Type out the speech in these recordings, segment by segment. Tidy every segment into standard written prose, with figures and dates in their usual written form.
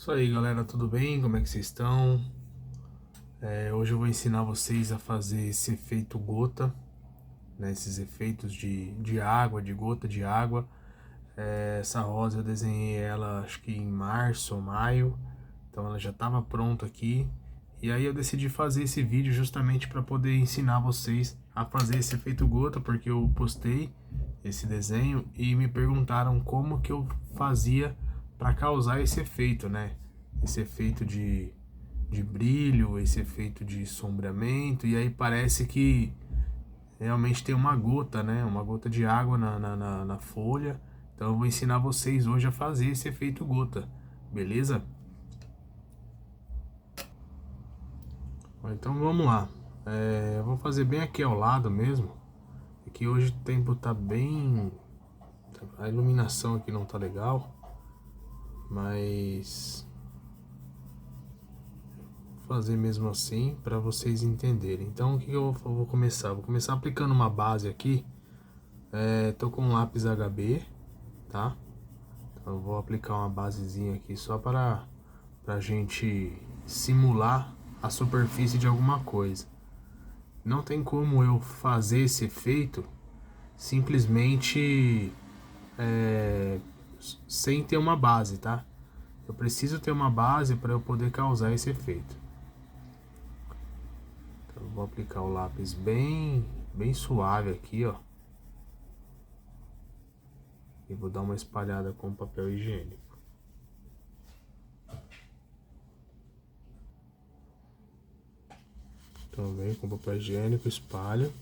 Isso aí, galera, tudo bem? Como é que vocês estão? Hoje eu vou ensinar vocês a fazer esse efeito gota, né? Esses efeitos de água, de gota de água. Essa rosa eu desenhei ela acho que em março ou maio, então ela já estava pronta aqui. E aí eu decidi fazer esse vídeo justamente para poder ensinar vocês a fazer esse efeito gota, porque eu postei esse desenho e me perguntaram como que eu fazia para causar esse efeito, né? Esse efeito de brilho, esse efeito de sombreamento, e aí parece que realmente tem uma gota, né? Uma gota de água na folha. Então eu vou ensinar vocês hoje a fazer esse efeito gota, beleza? Então vamos lá. Eu vou fazer bem aqui ao lado mesmo. Aqui hoje o tempo tá bem. A iluminação aqui não tá legal, mas vou fazer mesmo assim para vocês entenderem. Então o que eu vou começar? Vou começar aplicando uma base aqui. Tô com um lápis HB, tá? Então eu vou aplicar uma basezinha aqui só para a gente simular a superfície de alguma coisa. Não tem como eu fazer esse efeito simplesmente sem ter uma base, tá? Eu preciso ter uma base para eu poder causar esse efeito. Então eu vou aplicar o lápis bem suave aqui, ó. E vou dar uma espalhada com papel higiênico. Então vem com papel higiênico, espalha.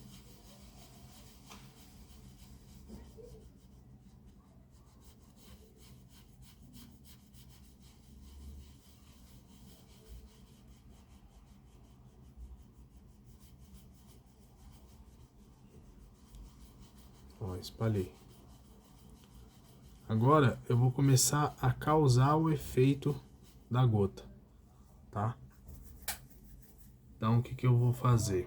Ó, espalhei. Agora eu vou começar a causar o efeito da gota, tá? Então o que que eu vou fazer?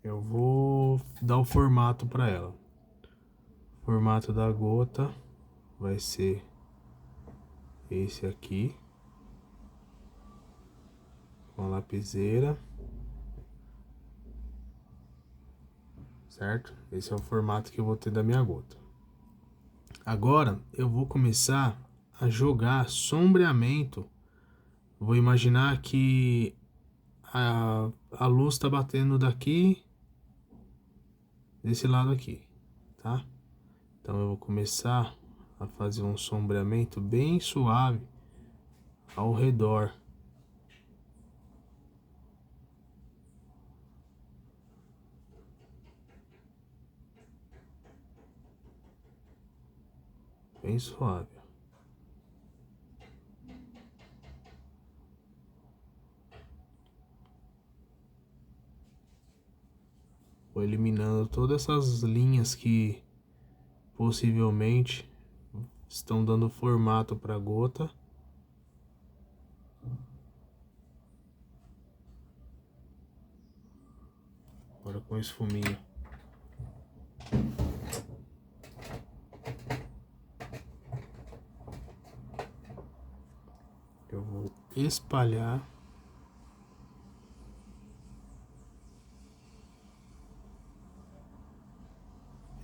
Eu vou dar o formato para ela. O formato da gota vai ser esse aqui, com a lapiseira, certo? Esse é o formato que eu vou ter da minha gota. Agora eu vou começar a jogar sombreamento. Vou imaginar que a luz está batendo daqui, desse lado aqui, tá? Então eu vou começar a fazer um sombreamento bem suave ao redor. Bem suave. Vou eliminando todas essas linhas que possivelmente estão dando formato para a gota. Agora com esfuminha. Eu vou espalhar.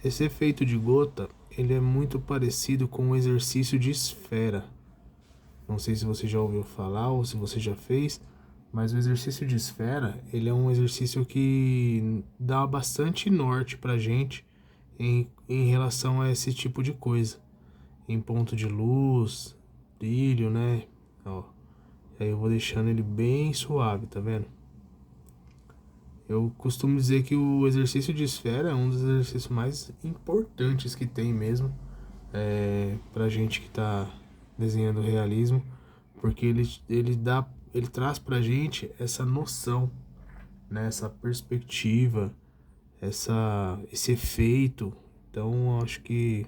Esse efeito de gota, ele é muito parecido com o exercício de esfera. Não sei se você já ouviu falar ou se você já fez, mas o exercício de esfera, ele é um exercício que dá bastante norte pra gente em relação a esse tipo de coisa. Em ponto de luz, brilho, né? Ó, aí eu vou deixando ele bem suave, tá vendo? Eu costumo dizer que o exercício de esfera é um dos exercícios mais importantes que tem mesmo, pra gente que tá desenhando realismo, porque ele traz pra gente essa noção, né, essa perspectiva, esse efeito. Então eu acho que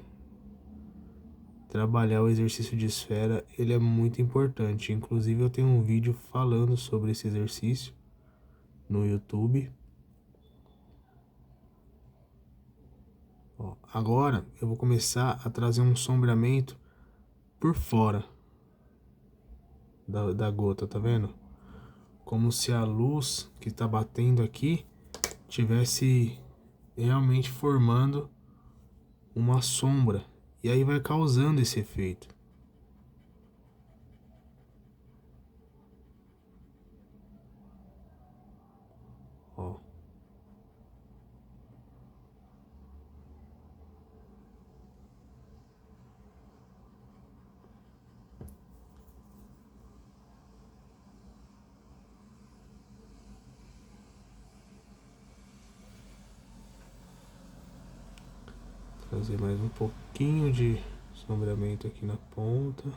trabalhar o exercício de esfera, ele é muito importante. Inclusive eu tenho um vídeo falando sobre esse exercício no YouTube. Ó, agora eu vou começar a trazer um sombreamento por fora. da gota, tá vendo? Como se a luz que tá batendo aqui tivesse realmente formando uma sombra. E aí vai causando esse efeito. Ó. Fazer mais um pouquinho de sombreamento aqui na ponta.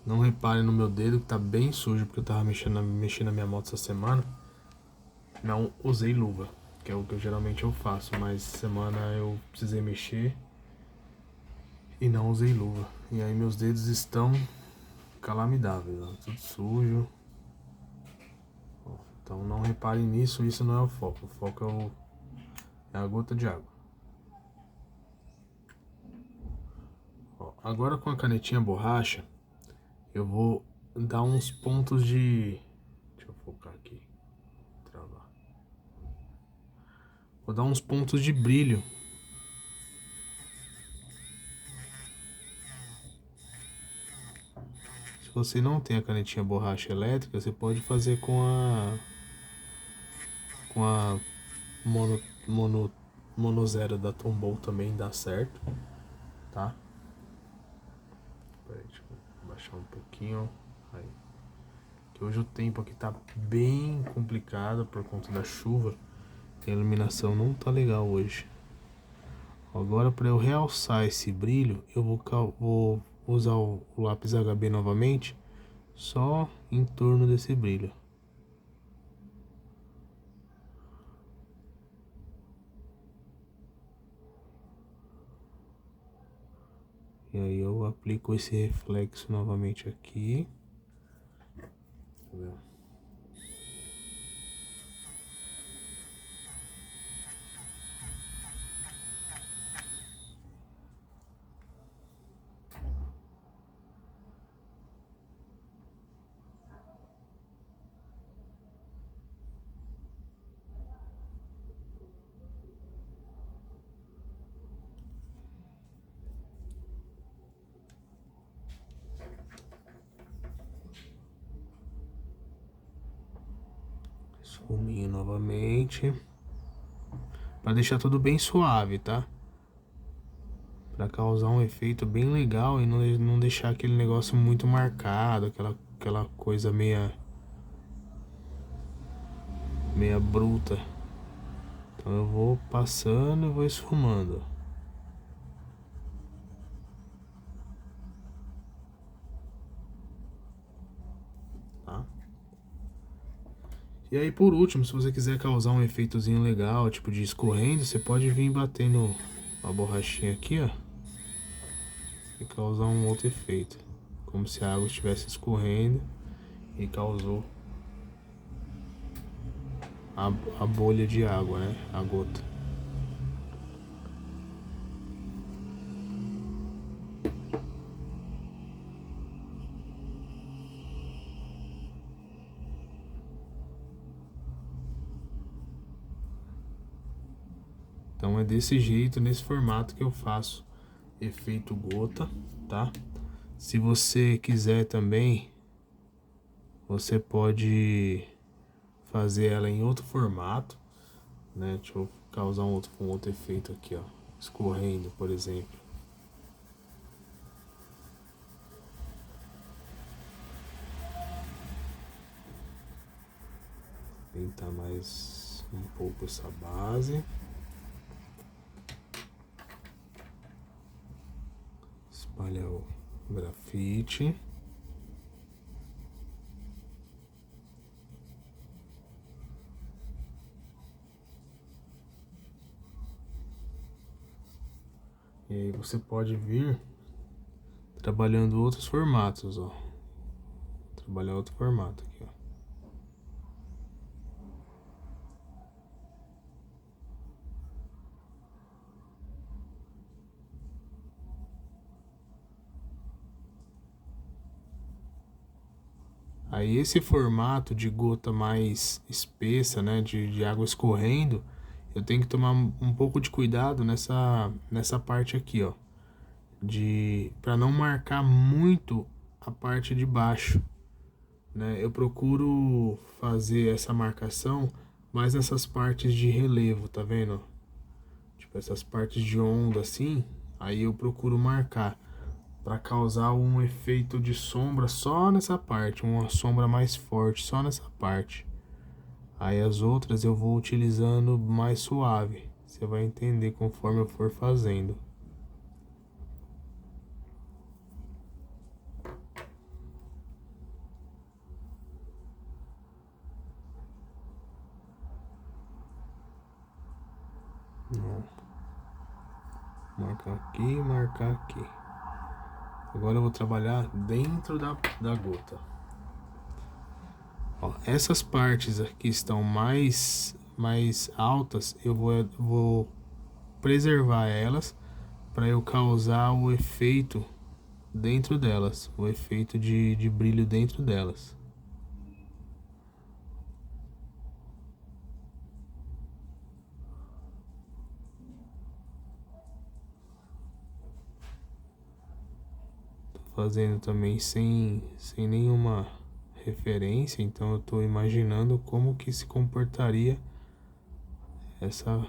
Não reparem no meu dedo que tá bem sujo, porque eu tava mexendo na minha moto essa semana. Não usei luva, que é o que geralmente eu faço, mas essa semana eu precisei mexer e não usei luva. E aí meus dedos estão calamidáveis, ó, tudo sujo. Então não reparem nisso, isso não é o foco. O foco é a gota de água. Ó, agora com a canetinha borracha, eu vou dar uns pontos de... Deixa eu focar aqui. Travar. Vou dar uns pontos de brilho. Se você não tem a canetinha borracha elétrica, você pode fazer com a mono zero da Tombow também dá certo, tá? Peraí, deixa eu baixar um pouquinho. Aí. Que hoje o tempo aqui tá bem complicado por conta da chuva. A iluminação não tá legal hoje. Agora, para eu realçar esse brilho, eu vou usar o lápis HB novamente, só em torno desse brilho. E aí eu aplico esse reflexo novamente aqui. Tá vendo? Esfuminho novamente. Para deixar tudo bem suave, tá? Para causar um efeito bem legal e não deixar aquele negócio muito marcado, aquela coisa meia bruta. Então eu vou passando e vou esfumando. Tá? E aí por último, se você quiser causar um efeitozinho legal, tipo de escorrendo, você pode vir batendo a borrachinha aqui, ó. E causar um outro efeito. Como se a água estivesse escorrendo e causou a bolha de água, né? A gota. Então é desse jeito, nesse formato que eu faço efeito gota, tá? Se você quiser também, você pode fazer ela em outro formato, né? Deixa eu causar um outro efeito aqui, ó. Escorrendo, por exemplo. Pintar mais um pouco essa base. Espalhar o grafite. E aí você pode vir trabalhando outros formatos, ó. Trabalhar outro formato aqui, ó. Aí esse formato de gota mais espessa, né, de água escorrendo, eu tenho que tomar um pouco de cuidado nessa parte aqui, ó, para não marcar muito a parte de baixo, né? Eu procuro fazer essa marcação mais nessas partes de relevo, tá vendo? Tipo essas partes de onda assim, aí eu procuro marcar para causar um efeito de sombra só nessa parte, uma sombra mais forte só nessa parte. Aí as outras eu vou utilizando mais suave. Você vai entender conforme eu for fazendo. Marcar aqui, marcar aqui. Agora eu vou trabalhar dentro da gota. Ó, essas partes aqui estão mais altas, eu vou preservar elas para eu causar o efeito dentro delas, o efeito de brilho dentro delas. Tô fazendo também sem nenhuma referência, então eu tô imaginando como que se comportaria essa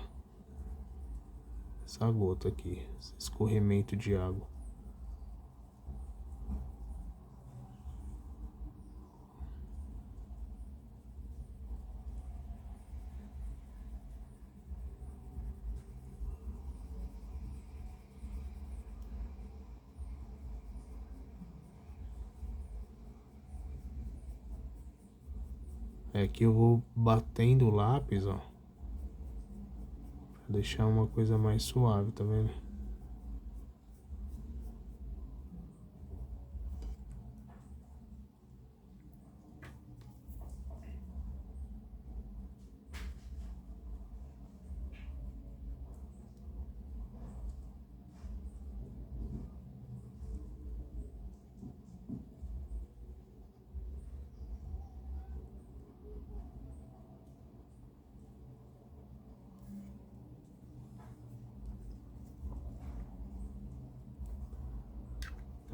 gota aqui, esse escorrimento de água. É que eu vou batendo o lápis, ó, pra deixar uma coisa mais suave, tá vendo?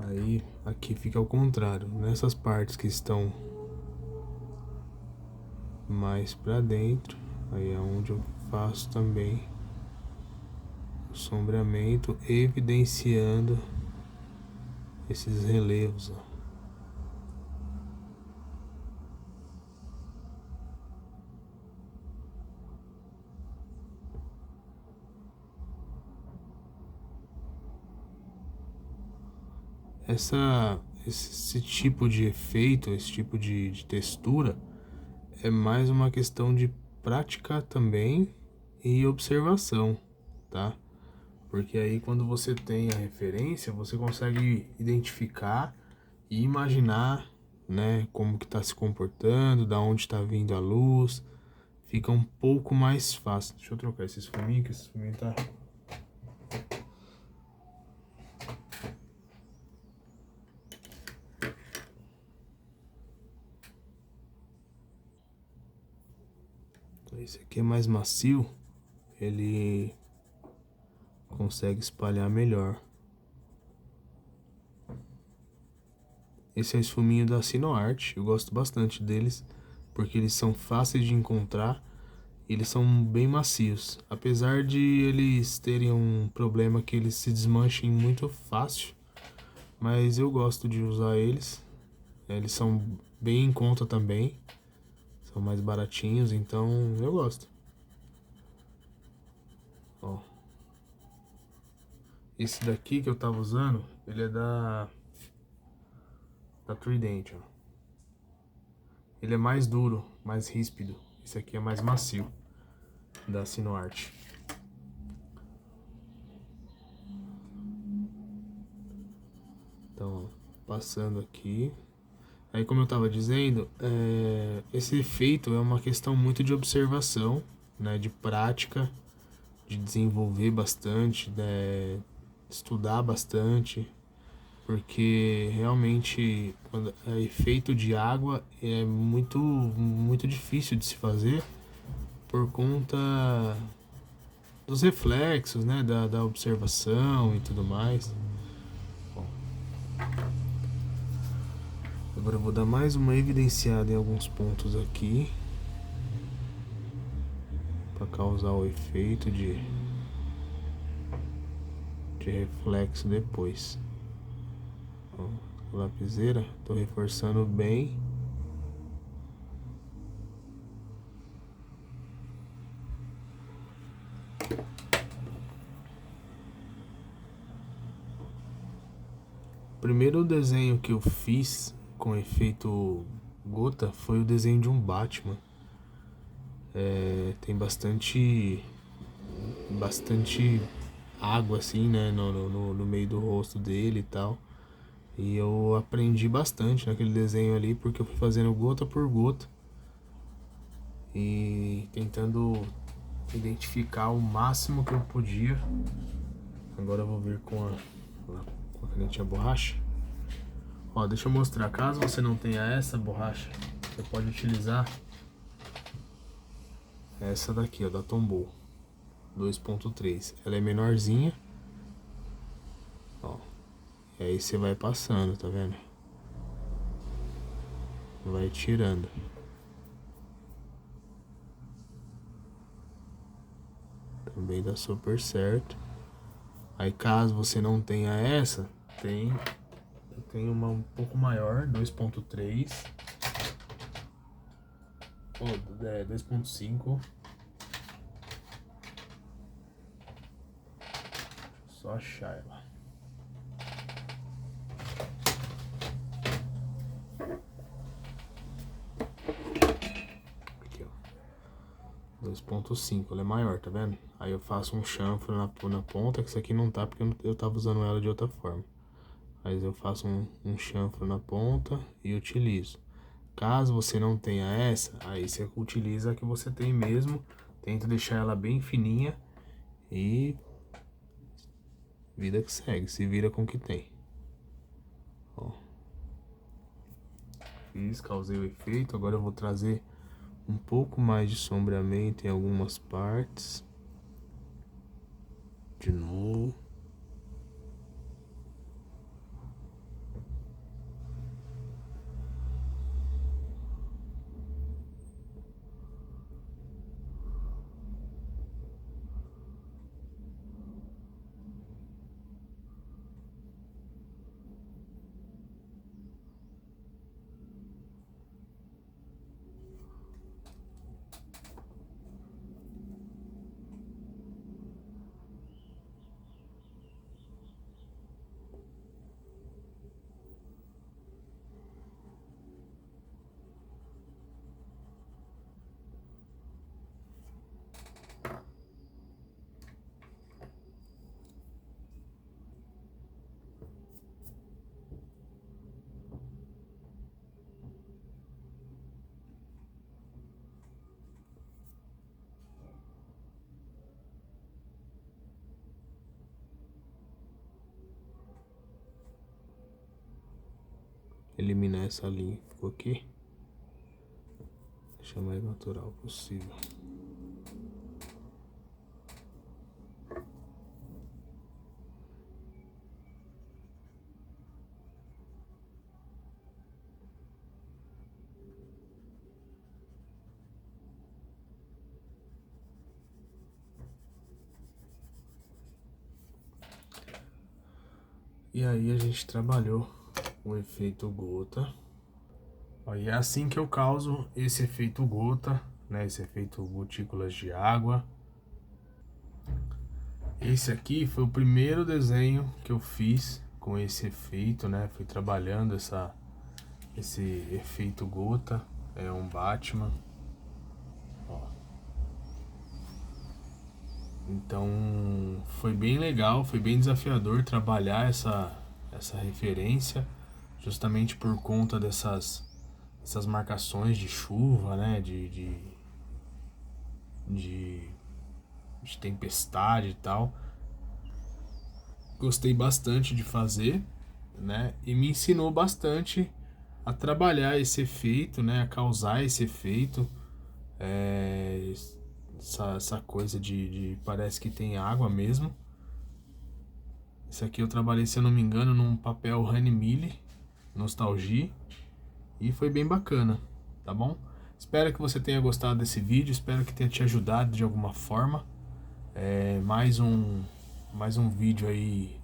Aí aqui fica ao contrário, nessas partes que estão mais pra dentro, aí é onde eu faço também o sombreamento, evidenciando esses relevos, ó. Esse tipo de efeito, esse tipo de textura é mais uma questão de prática também e observação, tá? Porque aí quando você tem a referência, você consegue identificar e imaginar, né, como que tá se comportando, da onde está vindo a luz, fica um pouco mais fácil. Deixa eu trocar esses fuminhos, que esse fuminho tá... Esse aqui é mais macio, ele consegue espalhar melhor. Esse é o esfuminho da Sinoart, eu gosto bastante deles, porque eles são fáceis de encontrar, e eles são bem macios. Apesar de eles terem um problema que eles se desmanchem muito fácil, mas eu gosto de usar eles. Eles são bem em conta também, são mais baratinhos, então eu gosto. Ó, esse daqui que eu tava usando, ele é da Trident, ó. Ele é mais duro, mais ríspido. Esse aqui é mais macio, da Sinoart. passando aqui. Aí, como eu tava dizendo, esse efeito é uma questão muito de observação, né, de prática, de desenvolver bastante, né, estudar bastante, porque realmente quando é efeito de água é muito difícil de se fazer por conta dos reflexos, né, da observação e tudo mais. Bom, agora eu vou dar mais uma evidenciada em alguns pontos aqui para causar o efeito de reflexo depois. Ó, lapiseira, tô reforçando bem. O primeiro desenho que eu fiz com efeito gota foi o desenho de um Batman. Tem bastante água assim, né, no meio do rosto dele e tal. E eu aprendi bastante naquele desenho ali, porque eu fui fazendo gota por gota e tentando identificar o máximo que eu podia. Agora eu vou vir com a canetinha borracha. Ó, deixa eu mostrar. Caso você não tenha essa borracha, você pode utilizar essa daqui, ó, da Tombow 2.3. Ela é menorzinha. Ó, e aí você vai passando, tá vendo? Vai tirando. Também dá super certo. Aí caso você não tenha essa, eu tenho uma um pouco maior, 2.3. Ou 2.5. Só achar ela. Aqui, ó. 2.5, ela é maior, tá vendo? Aí eu faço um chanfro na ponta, que isso aqui não tá porque eu tava usando ela de outra forma. Mas eu faço um chanfro na ponta e utilizo. Caso você não tenha essa, aí você utiliza a que você tem mesmo. Tenta deixar ela bem fininha e vida que segue, se vira com o que tem. Ó. Fiz, causei o efeito. Agora eu vou trazer um pouco mais de sombreamento em algumas partes. De novo. Eliminar essa linha que ficou aqui. Deixar mais natural possível. E aí a gente trabalhou o efeito gota. Ó, e é assim que eu causo esse efeito gota, né? Esse efeito gotículas de água. Esse aqui foi o primeiro desenho que eu fiz com esse efeito, né? Fui trabalhando esse efeito gota. É um Batman. Ó. Então foi bem legal, foi bem desafiador trabalhar essa referência, justamente por conta dessas marcações de chuva, né, de tempestade e tal. Gostei bastante de fazer, né, e me ensinou bastante a trabalhar esse efeito, né, a causar esse efeito, essa coisa de parece que tem água mesmo. Esse aqui eu trabalhei, se eu não me engano, num papel Honey Mille Nostalgia e foi bem bacana, tá bom? Espero que você tenha gostado desse vídeo, espero que tenha te ajudado de alguma forma. Mais um vídeo aí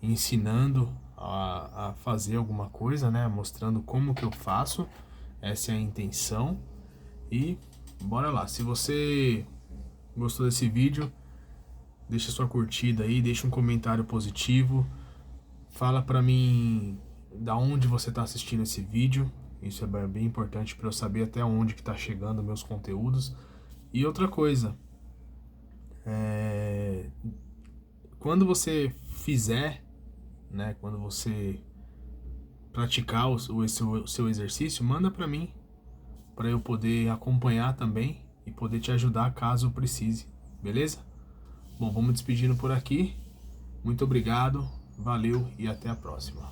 ensinando a fazer alguma coisa, né? Mostrando como que eu faço. Essa é a intenção. E bora lá. Se você gostou desse vídeo, deixa sua curtida aí, deixa um comentário positivo. Fala pra mim da onde você tá assistindo esse vídeo. Isso é bem importante para eu saber até onde que tá chegando meus conteúdos. E outra coisa, quando você fizer, né, quando você praticar o seu exercício, manda para mim, para eu poder acompanhar também e poder te ajudar caso precise, beleza? Bom, vamos despedindo por aqui. Muito obrigado, valeu e até a próxima.